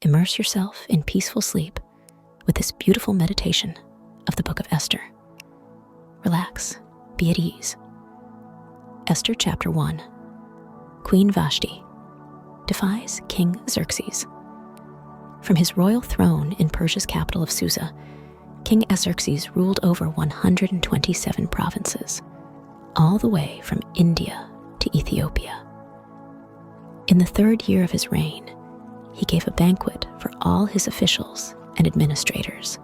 immerse yourself in peaceful sleep with this beautiful meditation of the Book of Esther. Relax, be at ease. Esther chapter 1. Queen Vashti defies King Xerxes. From his royal throne in Persia's capital of Susa, King Xerxes ruled over 127 provinces, all the way from India to Ethiopia. In the 3rd year of his reign, he gave a banquet for all his officials and administrators.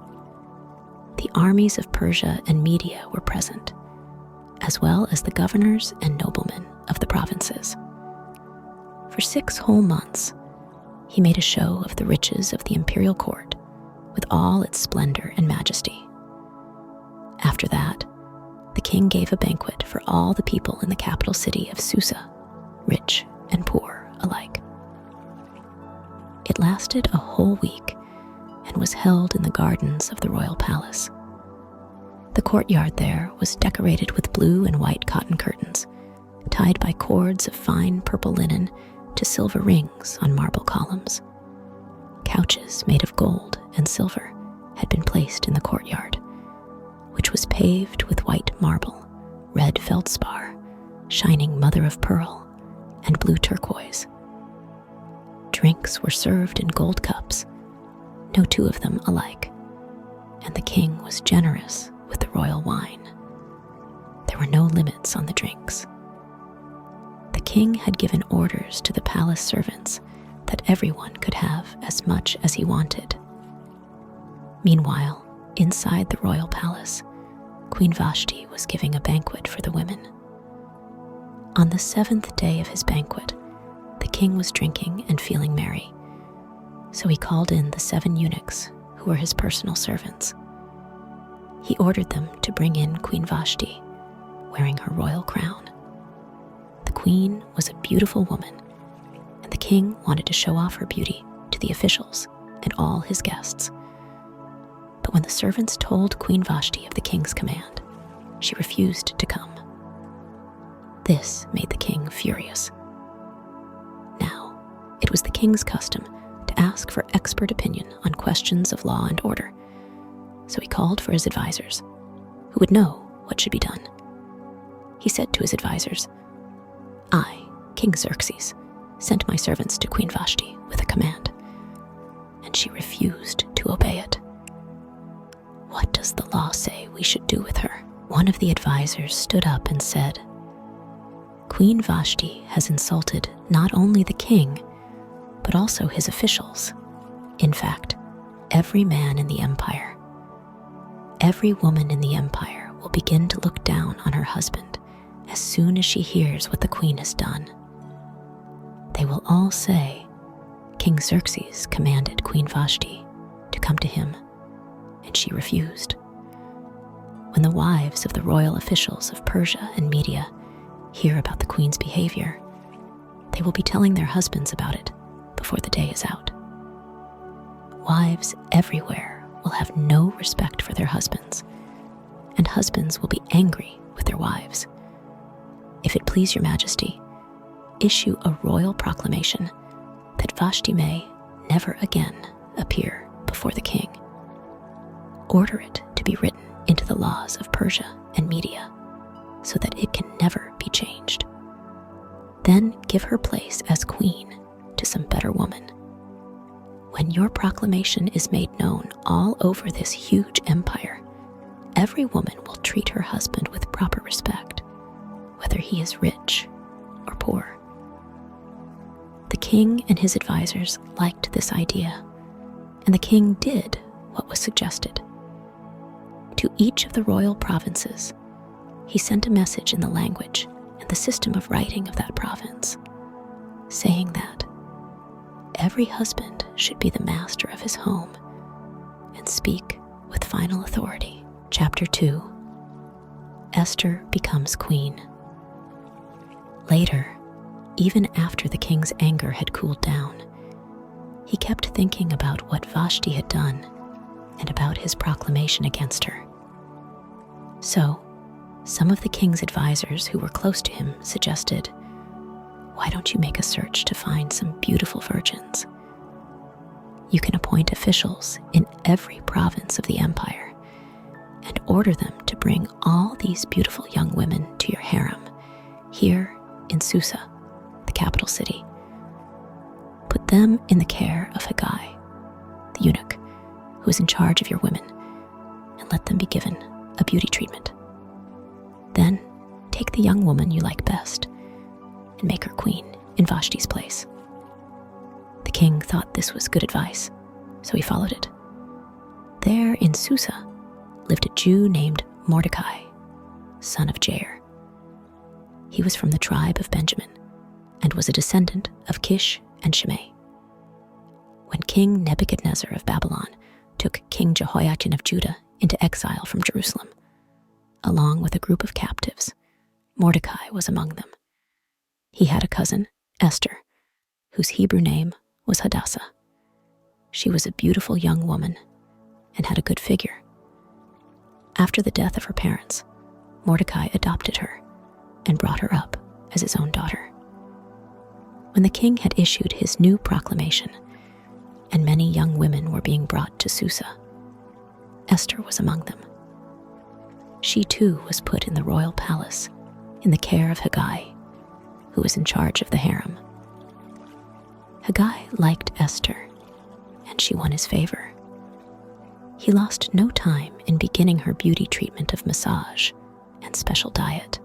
The armies of Persia and Media were present, as well as the governors and noblemen of the provinces. For 6 whole months, he made a show of the riches of the imperial court with all its splendor and majesty. After that, the king gave a banquet for all the people in the capital city of Susa, rich and poor alike. It lasted a whole week and was held in the gardens of the royal palace. The courtyard there was decorated with blue and white cotton curtains, tied by cords of fine purple linen to silver rings on marble columns. Couches made of gold and silver had been placed in the courtyard, which was paved with white marble, red feldspar, shining mother of pearl, and blue turquoise. Drinks were served in gold cups, no 2 of them alike, and the king was generous with the royal wine. There were no limits on the drinks. The king had given orders to the palace servants that everyone could have as much as he wanted. Meanwhile, inside the royal palace, Queen Vashti was giving a banquet for the women. On the 7th day of his banquet, the king was drinking and feeling merry, so he called in the 7 eunuchs who were his personal servants. He ordered them to bring in Queen Vashti, wearing her royal crown. The queen was a beautiful woman, and the king wanted to show off her beauty to the officials and all his guests. But when the servants told Queen Vashti of the king's command, she refused to come. This made the king furious. Now, it was the king's custom to ask for expert opinion on questions of law and order, so he called for his advisors, who would know what should be done. He said to his advisors, "I, King Xerxes, sent my servants to Queen Vashti with a command, and she refused to obey it. What does the law say we should do with her?" One of the advisors stood up and said, "Queen Vashti has insulted not only the king, but also his officials. In fact, every man in the empire. Every woman in the empire will begin to look down on her husband as soon as she hears what the queen has done. They will all say, 'King Xerxes commanded Queen Vashti to come to him, and she refused.' When the wives of the royal officials of Persia and Media hear about the queen's behavior, they will be telling their husbands about it before the day is out. Wives everywhere will have no respect for their husbands, and husbands will be angry with their wives. If it please your majesty, issue a royal proclamation that Vashti may never again appear before the king. Order it to be written into the laws of Persia and Media, so that it can never be changed. Then give her place as queen to some better woman. When your proclamation is made known all over this huge empire, every woman will treat her husband with proper respect, whether he is rich or poor." The king and his advisors liked this idea, and the king did what was suggested. To each of the royal provinces, he sent a message in the language and the system of writing of that province, saying that every husband should be the master of his home and speak with final authority. Chapter 2. Esther becomes queen. Later, even after the king's anger had cooled down, he kept thinking about what Vashti had done and about his proclamation against her. So, some of the king's advisors who were close to him suggested, "Why don't you make a search to find some beautiful virgins? You can appoint officials in every province of the empire and order them to bring all these beautiful young women to your harem here in Susa, the capital city. Put them in the care of Haggai, the eunuch, who is in charge of your women, and let them be given a beauty treatment. Then take the young woman you like best and make her queen in Vashti's place." The king thought this was good advice, so he followed it. There in Susa lived a Jew named Mordecai, son of Jair. He was from the tribe of Benjamin and was a descendant of Kish and Shimei. When King Nebuchadnezzar of Babylon took King Jehoiachin of Judah into exile from Jerusalem, along with a group of captives, Mordecai was among them. He had a cousin, Esther, whose Hebrew name was Hadassah. She was a beautiful young woman and had a good figure. After the death of her parents, Mordecai adopted her and brought her up as his own daughter. When the king had issued his new proclamation, and many young women were being brought to Susa, Esther was among them. She too was put in the royal palace in the care of Haggai, who was in charge of the harem. Haggai liked Esther, and she won his favor. He lost no time in beginning her beauty treatment of massage and special diet.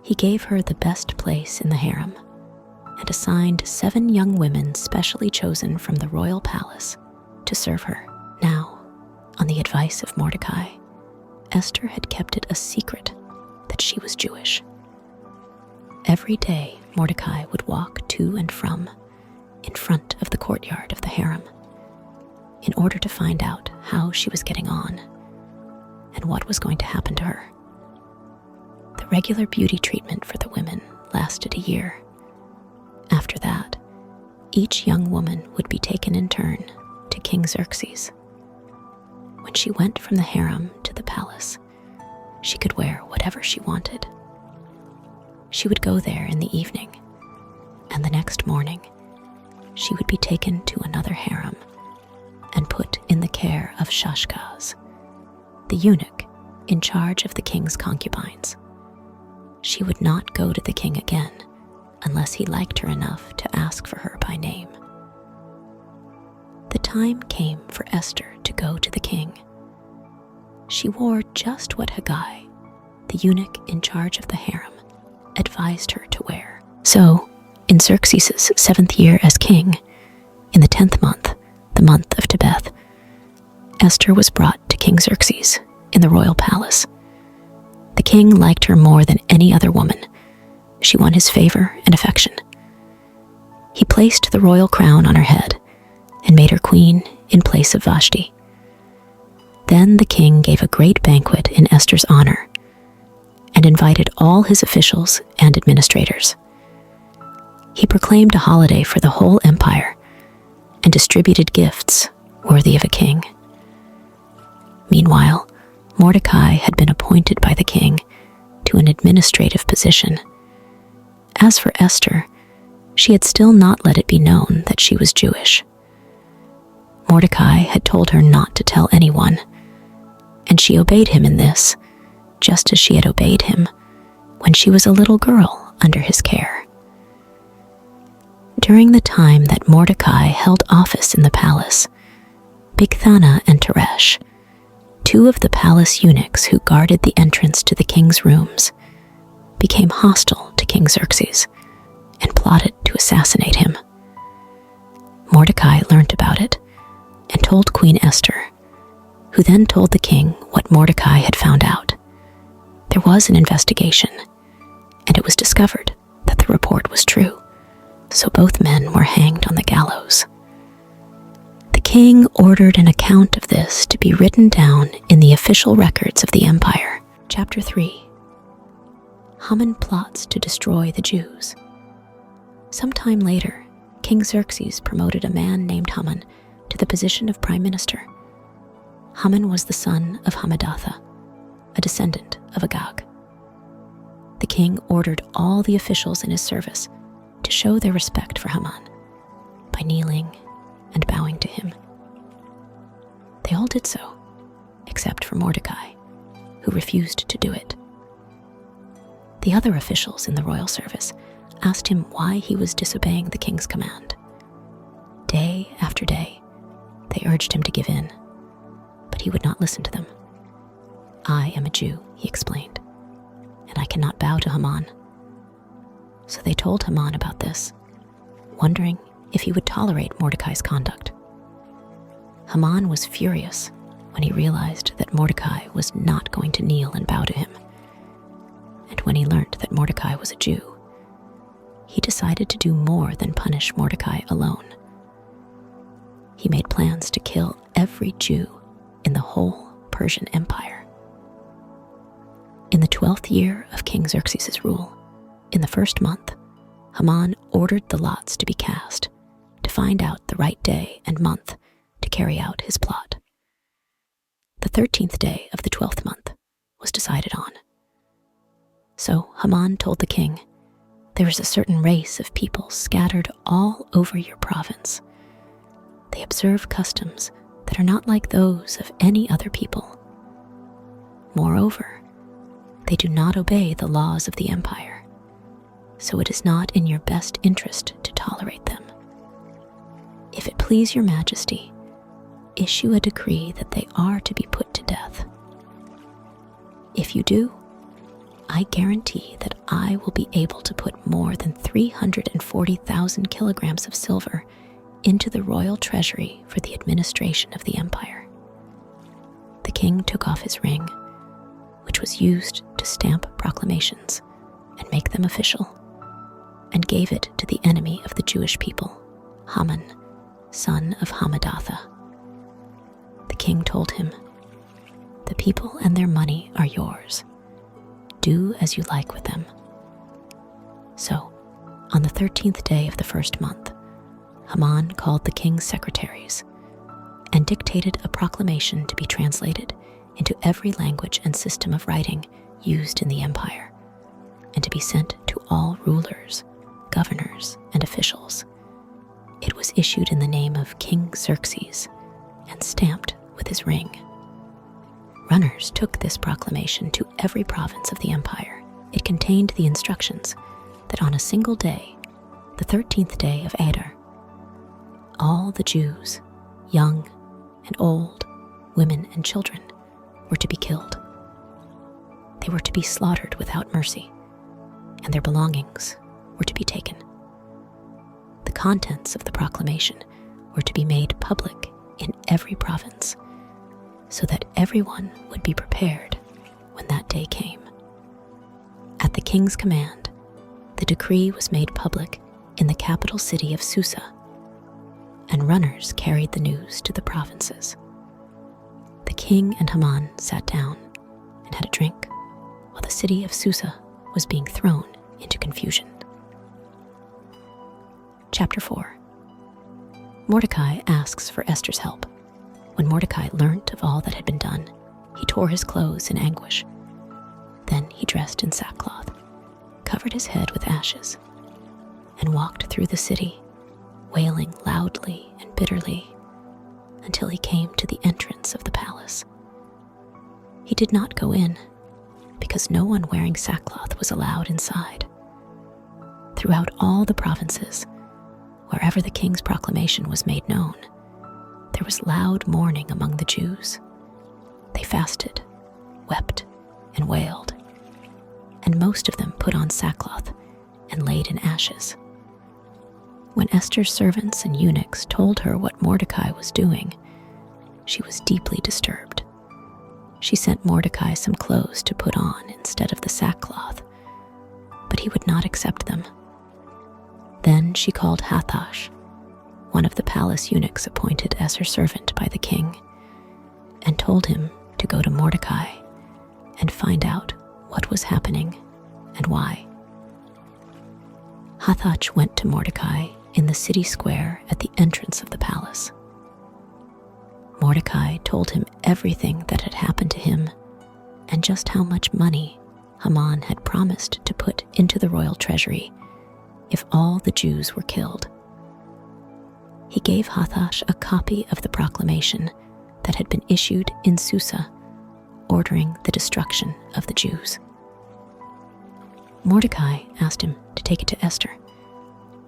He gave her the best place in the harem and assigned 7 young women specially chosen from the royal palace to serve her. Now, on the advice of Mordecai, Esther had kept it a secret that she was Jewish. Every day, Mordecai would walk to and from in front of the courtyard of the harem in order to find out how she was getting on and what was going to happen to her. The regular beauty treatment for the women lasted a year. After that, each young woman would be taken in turn to King Xerxes. When she went from the harem to the palace, she could wear whatever she wanted. She would go there in the evening, and the next morning, she would be taken to another harem and put in the care of Shashgaz, the eunuch in charge of the king's concubines. She would not go to the king again unless he liked her enough to ask for her by name. The time came for Esther to go to the king. She wore just what Haggai, the eunuch in charge of the harem, advised her to wear. So, in Xerxes' 7th year as king, in the 10th month, the month of Tebeth, Esther was brought to King Xerxes in the royal palace. The king liked her more than any other woman. She won his favor and affection. He placed the royal crown on her head and made her queen in place of Vashti. Then the king gave a great banquet in Esther's honor and invited all his officials and administrators. He proclaimed a holiday for the whole empire and distributed gifts worthy of a king. Meanwhile, Mordecai had been appointed by the king to an administrative position. As for Esther, she had still not let it be known that she was Jewish. Mordecai had told her not to tell anyone, and she obeyed him in this, just as she had obeyed him when she was a little girl under his care. During the time that Mordecai held office in the palace, Bigthana and Teresh, 2 of the palace eunuchs who guarded the entrance to the king's rooms, became hostile to King Xerxes and plotted to assassinate him. Mordecai learned about it and told Queen Esther, who then told the king what Mordecai had found out. There was an investigation, and it was discovered that the report was true, so both men were hanged on the gallows. The king ordered an account of this to be written down in the official records of the empire. Chapter 3. Haman plots to destroy the Jews. Sometime later, King Xerxes promoted a man named Haman to the position of prime minister. Haman was the son of Hammedatha, a descendant of Agag. The king ordered all the officials in his service to show their respect for Haman by kneeling and did so, except for Mordecai, who refused to do it. The other officials in the royal service asked him why he was disobeying the king's command. Day after day, they urged him to give in, but he would not listen to them. "I am a Jew," he explained, "and I cannot bow to Haman." So they told Haman about this, wondering if he would tolerate Mordecai's conduct. Haman was furious when he realized that Mordecai was not going to kneel and bow to him. And when he learned that Mordecai was a Jew, he decided to do more than punish Mordecai alone. He made plans to kill every Jew in the whole Persian Empire. In the 12th year of King Xerxes' rule, in the first month, Haman ordered the lots to be cast to find out the right day and month to carry out his plot. The 13th day of the 12th month was decided on. So Haman told the king, "There is a certain race of people scattered all over your province. They observe customs that are not like those of any other people. Moreover, they do not obey the laws of the empire, so it is not in your best interest to tolerate them. If it please your majesty, issue a decree that they are to be put to death. If you do, I guarantee that I will be able to put more than 340,000 kilograms of silver into the royal treasury for the administration of the empire." The king took off his ring, which was used to stamp proclamations and make them official, and gave it to the enemy of the Jewish people, Haman, son of Hammedatha. The king told him, "The people and their money are yours. Do as you like with them." So, on the 13th day of the first month, Haman called the king's secretaries and dictated a proclamation to be translated into every language and system of writing used in the empire, and to be sent to all rulers, governors, and officials. It was issued in the name of King Xerxes and stamped with his ring. Runners took this proclamation to every province of the empire. It contained the instructions that on a single day, the 13th day of Adar, all the Jews, young and old, women and children, were to be killed. They were to be slaughtered without mercy, and their belongings were to be taken. The contents of the proclamation were to be made public in every province, so that everyone would be prepared when that day came. At the king's command, the decree was made public in the capital city of Susa, and runners carried the news to the provinces. The king and Haman sat down and had a drink while the city of Susa was being thrown into confusion. Chapter 4. Mordecai asks for Esther's help. When Mordecai learnt of all that had been done, he tore his clothes in anguish. Then he dressed in sackcloth, covered his head with ashes, and walked through the city, wailing loudly and bitterly until he came to the entrance of the palace. He did not go in, because no one wearing sackcloth was allowed inside. Throughout all the provinces, wherever the king's proclamation was made known, there was loud mourning among the Jews. They fasted, wept, and wailed, and most of them put on sackcloth and laid in ashes. When Esther's servants and eunuchs told her what Mordecai was doing, she was deeply disturbed. She sent Mordecai some clothes to put on instead of the sackcloth, but he would not accept them. Then she called Hathash, one of the palace eunuchs appointed as her servant by the king, and told him to go to Mordecai and find out what was happening and why. Hathash went to Mordecai in the city square at the entrance of the palace. Mordecai told him everything that had happened to him and just how much money Haman had promised to put into the royal treasury if all the Jews were killed. He gave Hathash a copy of the proclamation that had been issued in Susa, ordering the destruction of the Jews. Mordecai asked him to take it to Esther,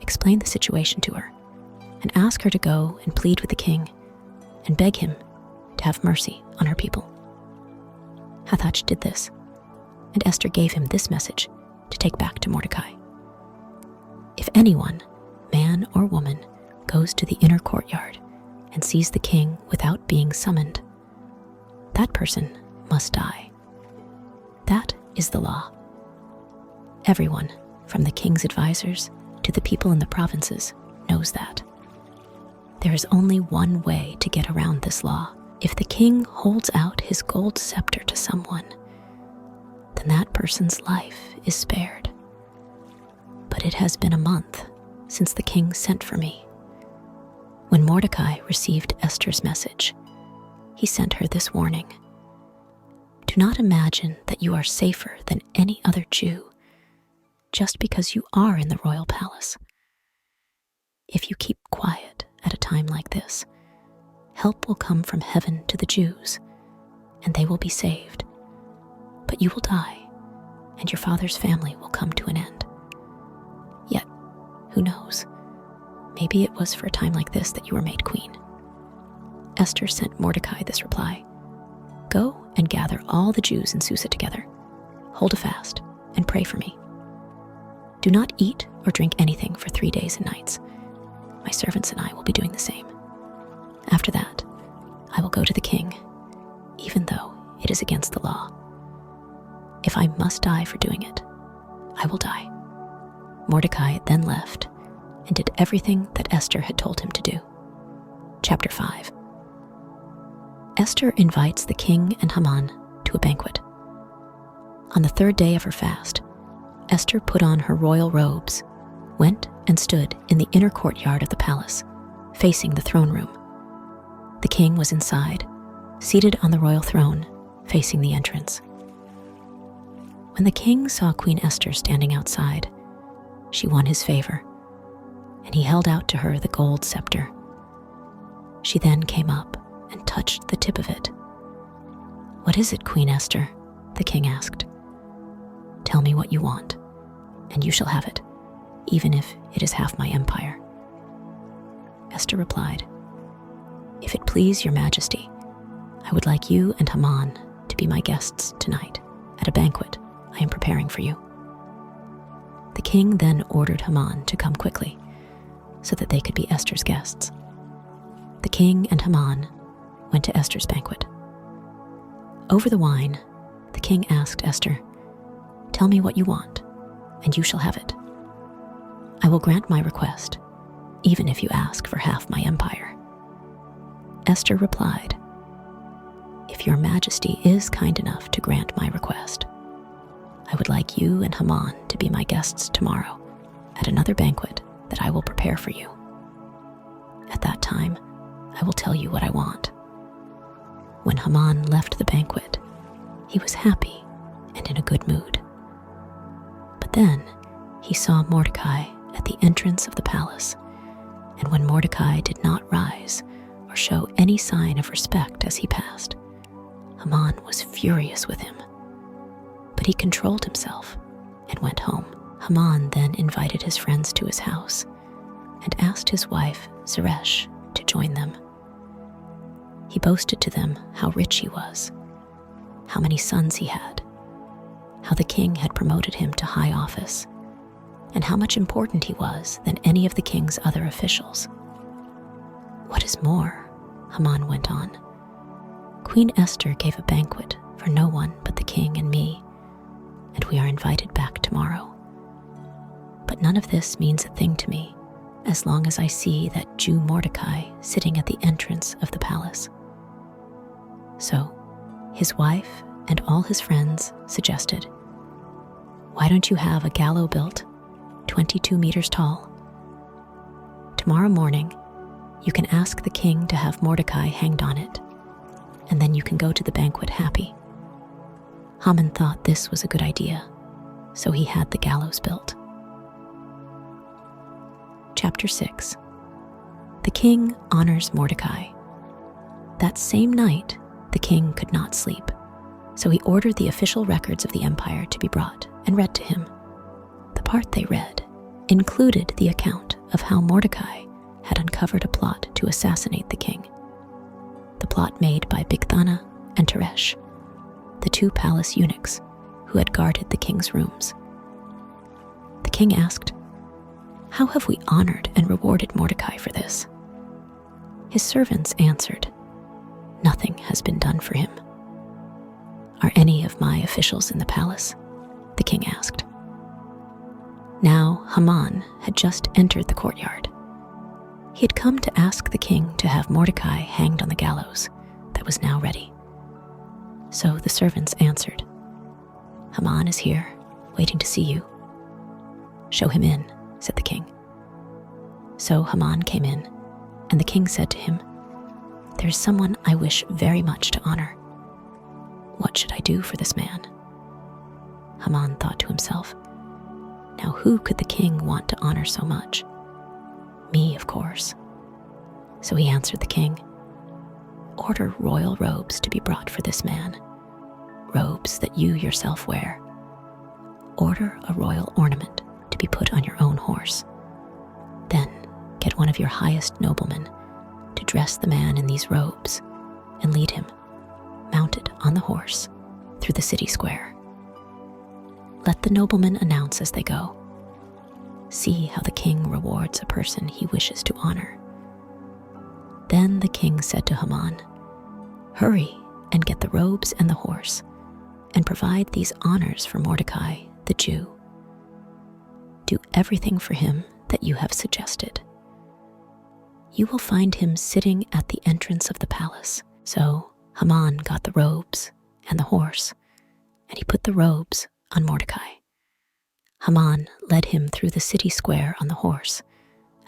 explain the situation to her, and ask her to go and plead with the king and beg him to have mercy on her people. Hathach did this, and Esther gave him this message to take back to Mordecai. If anyone, man or woman, goes to the inner courtyard and sees the king without being summoned, that person must die. That is the law. Everyone, from the king's advisors to the people in the provinces, knows that. There is only one way to get around this law. If the king holds out his gold scepter to someone, then that person's life is spared. But it has been a month since the king sent for me. When Mordecai received Esther's message, he sent her this warning. Do not imagine that you are safer than any other Jew just because you are in the royal palace. If you keep quiet at a time like this, help will come from heaven to the Jews, and they will be saved. But you will die, and your father's family will come to an end. Yet, who knows? Maybe it was for a time like this that you were made queen. Esther sent Mordecai this reply. Go and gather all the Jews in Susa together. Hold a fast and pray for me. Do not eat or drink anything for 3 days and nights. My servants and I will be doing the same. After that, I will go to the king, even though it is against the law. If I must die for doing it, I will die. Mordecai then left and did everything that Esther had told him to do. Chapter 5. Esther invites the king and Haman to a banquet. On the 3rd day of her fast, Esther put on her royal robes, went and stood in the inner courtyard of the palace, facing the throne room. The king was inside, seated on the royal throne, facing the entrance. When the king saw Queen Esther standing outside, she won his favor, and he held out to her the gold scepter. She then came up and touched the tip of it. What is it, Queen Esther? The king asked. Tell me what you want, and you shall have it, even if it is half my empire. Esther replied, If it please your majesty, I would like you and Haman to be my guests tonight at a banquet I am preparing for you. The king then ordered Haman to come quickly so that they could be Esther's guests. The king and Haman went to Esther's banquet. Over the wine, the king asked Esther, Tell me what you want, and you shall have it. I will grant my request, even if you ask for half my empire. Esther replied, If your majesty is kind enough to grant my request, I would like you and Haman to be my guests tomorrow at another banquet that I will prepare for you. At that time, I will tell you what I want. When Haman left the banquet, he was happy and in a good mood. But then he saw Mordecai at the entrance of the palace, and when Mordecai did not rise or show any sign of respect as he passed, Haman was furious with him. But he controlled himself and went home. Haman then invited his friends to his house and asked his wife, Zeresh, to join them. He boasted to them how rich he was, how many sons he had, how the king had promoted him to high office, and how much important he was than any of the king's other officials. What is more, Haman went on, Queen Esther gave a banquet for no one but the king and me, and we are invited back tomorrow. But none of this means a thing to me as long as I see that Jew Mordecai sitting at the entrance of the palace. So his wife and all his friends suggested, Why don't you have a gallows built 22 meters tall? Tomorrow morning, you can ask the king to have Mordecai hanged on it, and then you can go to the banquet happy. Haman thought this was a good idea, so he had the gallows built. Chapter 6. The king honors Mordecai. That same night, the king could not sleep, so he ordered the official records of the empire to be brought and read to him. The part they read included the account of how Mordecai had uncovered a plot to assassinate the king. The plot made by Bigthana and Teresh, the two palace eunuchs who had guarded the king's rooms. The king asked, "How have we honored and rewarded Mordecai for this?" His servants answered, "Nothing has been done for him." "Are any of my officials in the palace?" the king asked. Now Haman had just entered the courtyard. He had come to ask the king to have Mordecai hanged on the gallows that was now ready. So the servants answered, "Haman is here, waiting to see you." "Show him in," said the king. So Haman came in, and the king said to him, "There is someone I wish very much to honor. What should I do for this man?" Haman thought to himself, "Now who could the king want to honor so much? Me, of course." So he answered the king, "Order royal robes to be brought for this man, robes that you yourself wear. Order a royal ornament to be put on your own horse. Then get one of your highest noblemen to dress the man in these robes and lead him, mounted on the horse, through the city square. Let the noblemen announce as they go, 'See how the king rewards a person he wishes to honor.'" Then the king said to Haman, "Hurry and get the robes and the horse, and provide these honors for Mordecai, the Jew. Do everything for him that you have suggested. You will find him sitting at the entrance of the palace." So Haman got the robes and the horse, and he put the robes on Mordecai. Haman led him through the city square on the horse,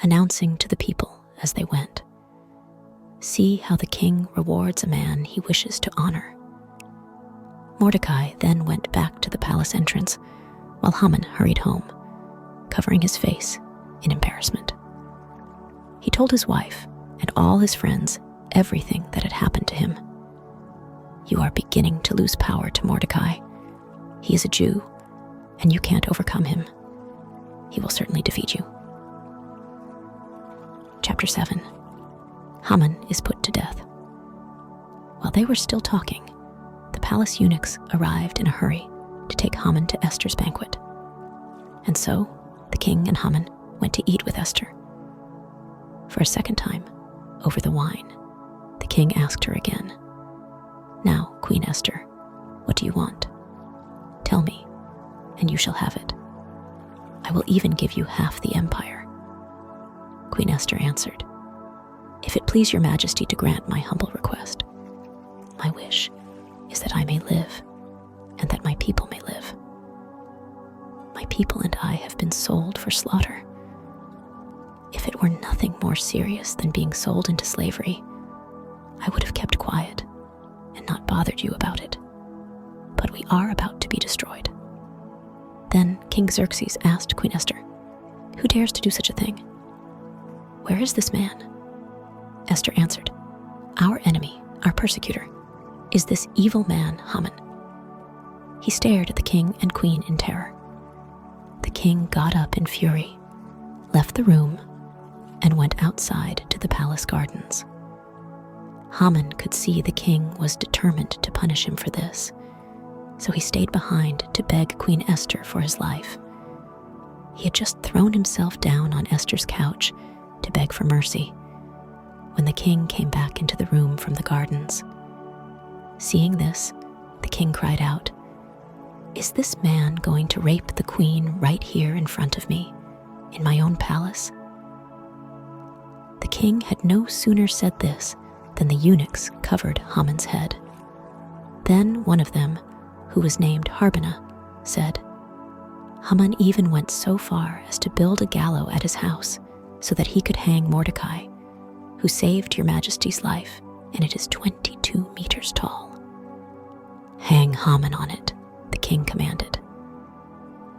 announcing to the people as they went, "See how the king rewards a man he wishes to honor." Mordecai then went back to the palace entrance, while Haman hurried home, covering his face in embarrassment. He told his wife and all his friends everything that had happened to him. "You are beginning to lose power to Mordecai. He is a Jew, and you can't overcome him. He will certainly defeat you." Chapter 7. Haman is put to death. While they were still talking, the palace eunuchs arrived in a hurry to take Haman to Esther's banquet. And so the king and Haman went to eat with Esther. For a second time, over the wine, the king asked her again, "Now, Queen Esther, what do you want? Tell me, and you shall have it. I will even give you half the empire." Queen Esther answered, "If it please your majesty to grant my humble request, my wish is that I may live, and that my people may live. My people and I have been sold for slaughter. If it were nothing more serious than being sold into slavery, I would have kept quiet and not bothered you about it. But we are about to be destroyed." Then King Xerxes asked Queen Esther, "Who dares to do such a thing? Where is this man?" Esther answered, "Our enemy, our persecutor, is this evil man Haman." He stared at the king and queen in terror. The king got up in fury, left the room, and went outside to the palace gardens. Haman could see the king was determined to punish him for this, so he stayed behind to beg Queen Esther for his life. He had just thrown himself down on Esther's couch to beg for mercy when the king came back into the room from the gardens. Seeing this, the king cried out, "Is this man going to rape the queen right here in front of me, in my own palace?" The king had no sooner said this than the eunuchs covered Haman's head. Then one of them, who was named Harbona, said, "Haman even went so far as to build a gallows at his house so that he could hang Mordecai, who saved your majesty's life, and it is 22 meters tall." "Hang Haman on it," the king commanded.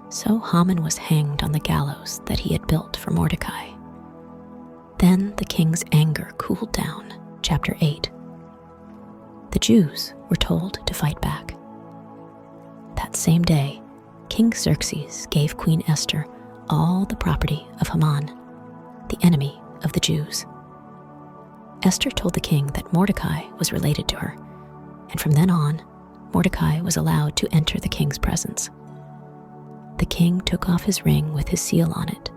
So Haman was hanged on the gallows that he had built for Mordecai. Then the king's anger cooled down. Chapter 8. The Jews were told to fight back. That same day, King Xerxes gave Queen Esther all the property of Haman, the enemy of the Jews. Esther told the king that Mordecai was related to her, and from then on, Mordecai was allowed to enter the king's presence. The king took off his ring with his seal on it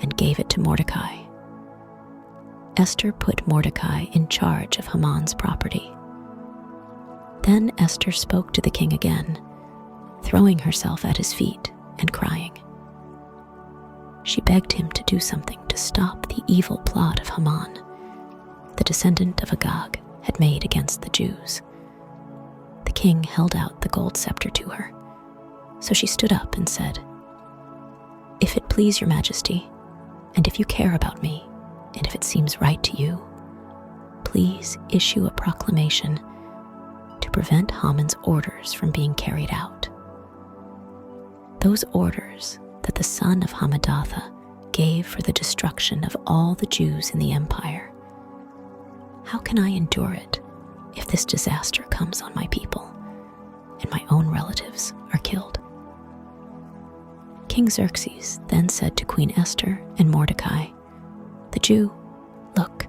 and gave it to Mordecai. Esther put Mordecai in charge of Haman's property. Then Esther spoke to the king again, throwing herself at his feet and crying. She begged him to do something to stop the evil plot of Haman, the descendant of Agag, had made against the Jews. The king held out the gold scepter to her, so she stood up and said, "If it please your majesty, and if you care about me, and if it seems right to you, please issue a proclamation to prevent Haman's orders from being carried out. Those orders that the son of Hammedatha gave for the destruction of all the Jews in the empire. How can I endure it if this disaster comes on my people and my own relatives are killed?" King Xerxes then said to Queen Esther and Mordecai, the Jew, "Look,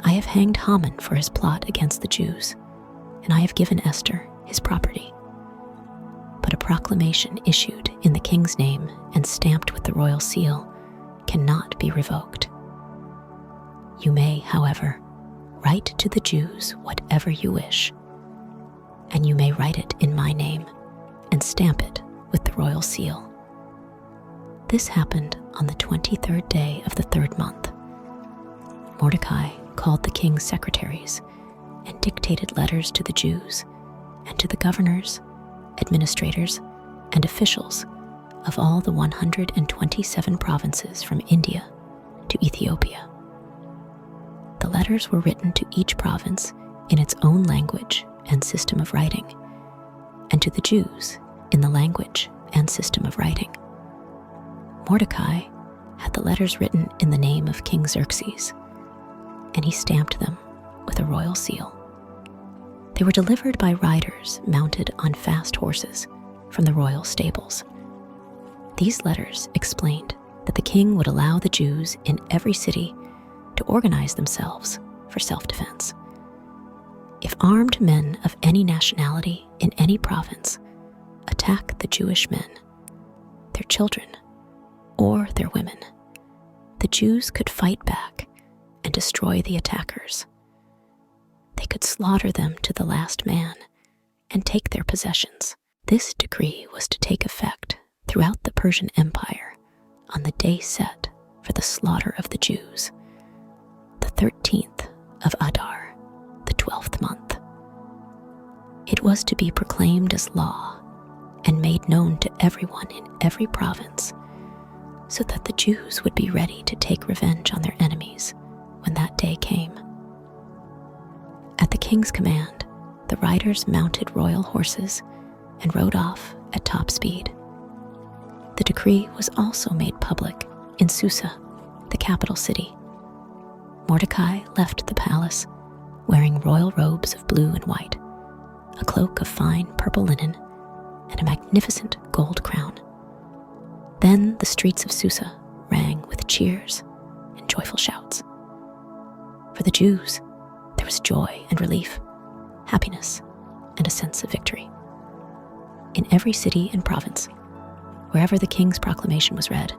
I have hanged Haman for his plot against the Jews, and I have given Esther his property. But a proclamation issued in the king's name and stamped with the royal seal cannot be revoked. You may, however, write to the Jews whatever you wish, and you may write it in my name and stamp it with the royal seal." This happened on the 23rd day of the 3rd month. Mordecai called the king's secretaries and dictated letters to the Jews and to the governors, administrators, and officials of all the 127 provinces from India to Ethiopia. The letters were written to each province in its own language and system of writing, and to the Jews in the language and system of writing. Mordecai had the letters written in the name of King Xerxes, and he stamped them with a royal seal. They were delivered by riders mounted on fast horses from the royal stables. These letters explained that the king would allow the Jews in every city to organize themselves for self-defense. If armed men of any nationality in any province attack the Jewish men, their children, or their women, the Jews could fight back and destroy the attackers. They could slaughter them to the last man and take their possessions. This decree was to take effect throughout the Persian Empire on the day set for the slaughter of the Jews, the 13th of Adar, the 12th month. It was to be proclaimed as law and made known to everyone in every province, so that the Jews would be ready to take revenge on their enemies when that day came. At the king's command, the riders mounted royal horses and rode off at top speed. The decree was also made public in Susa, the capital city. Mordecai left the palace wearing royal robes of blue and white, a cloak of fine purple linen, and a magnificent gold crown. Then the streets of Susa rang with cheers and joyful shouts. For the Jews, there was joy and relief, happiness, and a sense of victory. In every city and province, wherever the king's proclamation was read,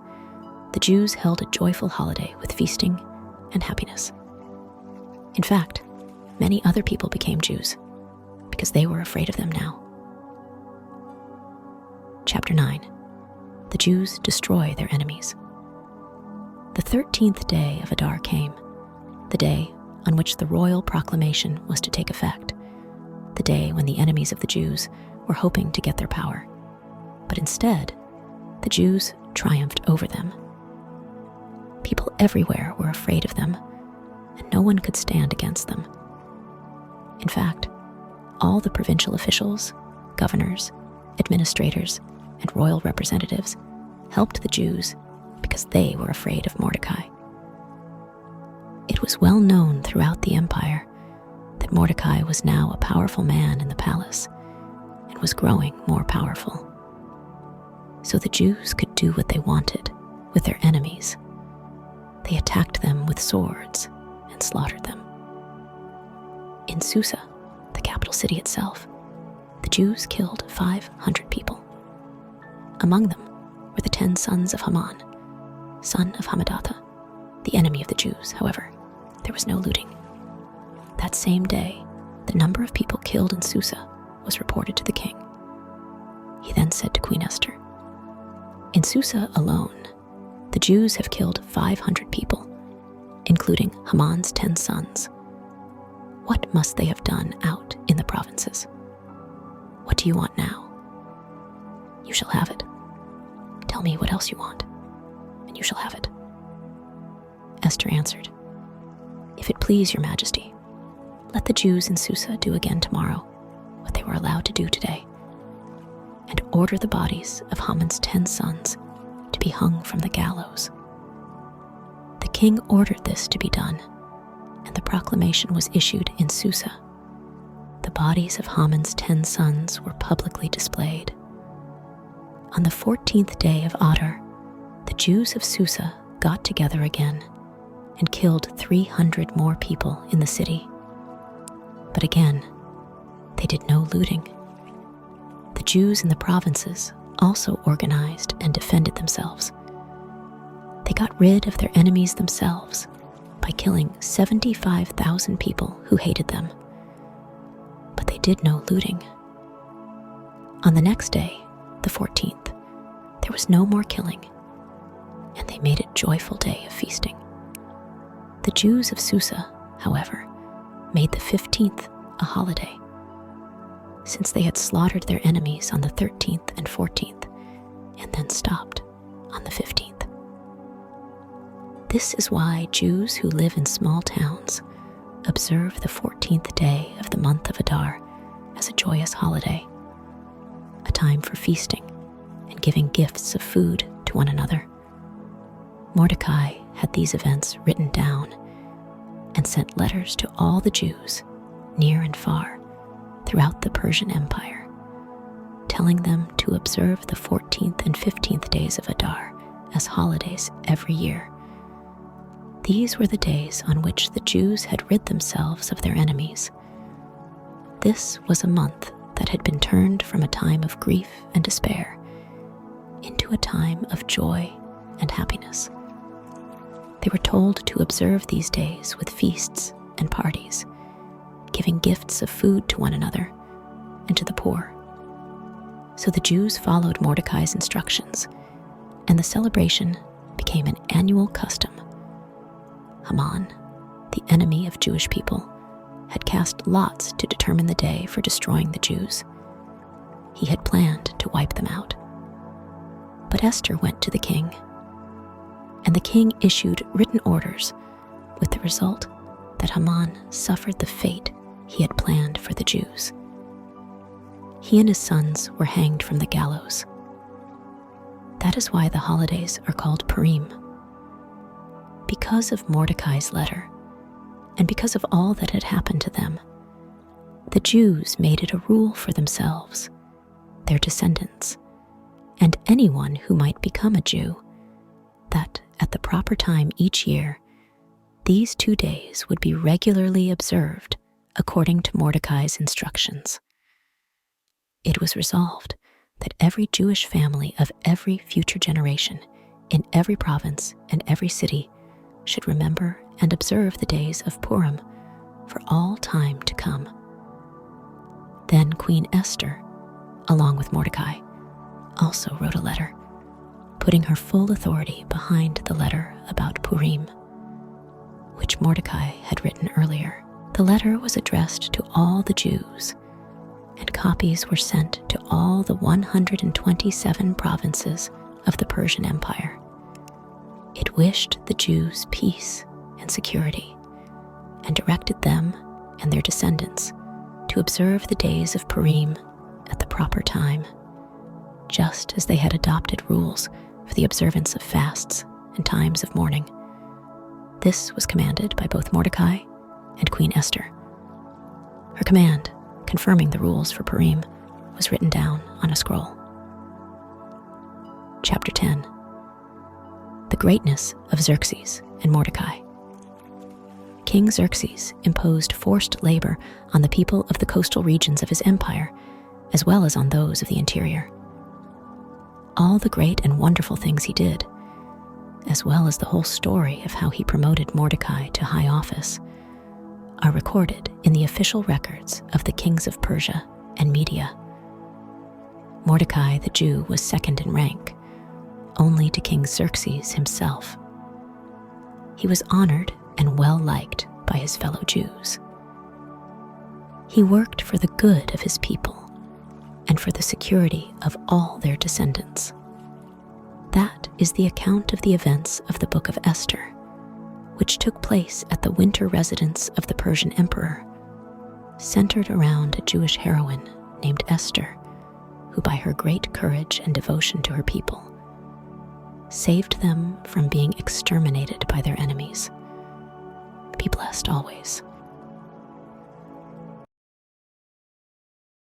the Jews held a joyful holiday with feasting and happiness. In fact, many other people became Jews because they were afraid of them now. Chapter 9. The Jews destroy their enemies. The 13th day of Adar came, the day on which the royal proclamation was to take effect, the day when the enemies of the Jews were hoping to get their power. But instead, the Jews triumphed over them. People everywhere were afraid of them, and no one could stand against them. In fact, all the provincial officials, governors, administrators, and royal representatives helped the Jews because they were afraid of Mordecai. It was well known throughout the empire that that Mordecai was now a powerful man in the palace and was growing more powerful. So the Jews could do what they wanted with their enemies. They attacked them with swords and slaughtered them. In Susa, the capital city itself, the Jews killed 500 people. Among them were the 10 sons of Haman, son of Hammedatha, the enemy of the Jews. However, there was no looting. That same day, the number of people killed in Susa was reported to the king. He then said to Queen Esther, "In Susa alone, the Jews have killed 500 people, including Haman's 10 sons. What must they have done out in the provinces? What do you want now? You shall have it. Tell me what else you want, and you shall have it." Esther answered, "If it please your majesty, let the Jews in Susa do again tomorrow what they were allowed to do today, and order the bodies of Haman's 10 sons to be hung from the gallows." The king ordered this to be done, and the proclamation was issued in Susa. The bodies of Haman's 10 sons were publicly displayed. On the 14th day of Adar, the Jews of Susa got together again and killed 300 more people in the city. But again, they did no looting. The Jews in the provinces also organized and defended themselves. They got rid of their enemies themselves by killing 75,000 people who hated them. But they did no looting. On the next day, the 14th, there was no more killing, and they made a joyful day of feasting. The Jews of Susa, however, made the 15th a holiday, since they had slaughtered their enemies on the 13th and 14th, and then stopped on the 15th. This is why Jews who live in small towns observe the 14th day of the month of Adar as a joyous holiday, a time for feasting and giving gifts of food to one another. Mordecai had these events written down and sent letters to all the Jews, near and far, throughout the Persian Empire, telling them to observe the 14th and 15th days of Adar as holidays every year. These were the days on which the Jews had rid themselves of their enemies. This was a month that had been turned from a time of grief and despair into a time of joy and happiness. They were told to observe these days with feasts and parties, giving gifts of food to one another and to the poor. So the Jews followed Mordecai's instructions, and the celebration became an annual custom. Haman, the enemy of Jewish people, had cast lots to determine the day for destroying the Jews. He had planned to wipe them out. But Esther went to the king, and the king issued written orders, with the result that Haman suffered the fate he had planned for the Jews. He and his sons were hanged from the gallows. That is why the holidays are called Purim. Because of Mordecai's letter, and because of all that had happened to them, the Jews made it a rule for themselves, their descendants, and anyone who might become a Jew, that at the proper time each year, these 2 days would be regularly observed according to Mordecai's instructions. It was resolved that every Jewish family of every future generation, in every province and every city, should remember and observe the days of Purim for all time to come. Then Queen Esther, along with Mordecai, also wrote a letter, putting her full authority behind the letter about Purim, which Mordecai had written earlier. The letter was addressed to all the Jews, and copies were sent to all the 127 provinces of the Persian Empire. It wished the Jews peace and security, and directed them and their descendants to observe the days of Purim at the proper time, just as they had adopted rules for the observance of fasts and times of mourning. This was commanded by both Mordecai and Queen Esther. command, confirming the rules for Purim, was written down on a scroll. Chapter 10. The greatness of Xerxes and Mordecai. King Xerxes imposed forced labor on the people of the coastal regions of his empire, as well as on those of the interior. All the great and wonderful things he did, as well as the whole story of how he promoted Mordecai to high office, are recorded in the official records of the kings of Persia and Media. Mordecai the Jew was second in rank, only to King Xerxes himself. He was honored and well liked by his fellow Jews. He worked for the good of his people and for the security of all their descendants. That is the account of the events of the Book of Esther, which took place at the winter residence of the Persian emperor, centered around a Jewish heroine named Esther, who by her great courage and devotion to her people saved them from being exterminated by their enemies. Be blessed always.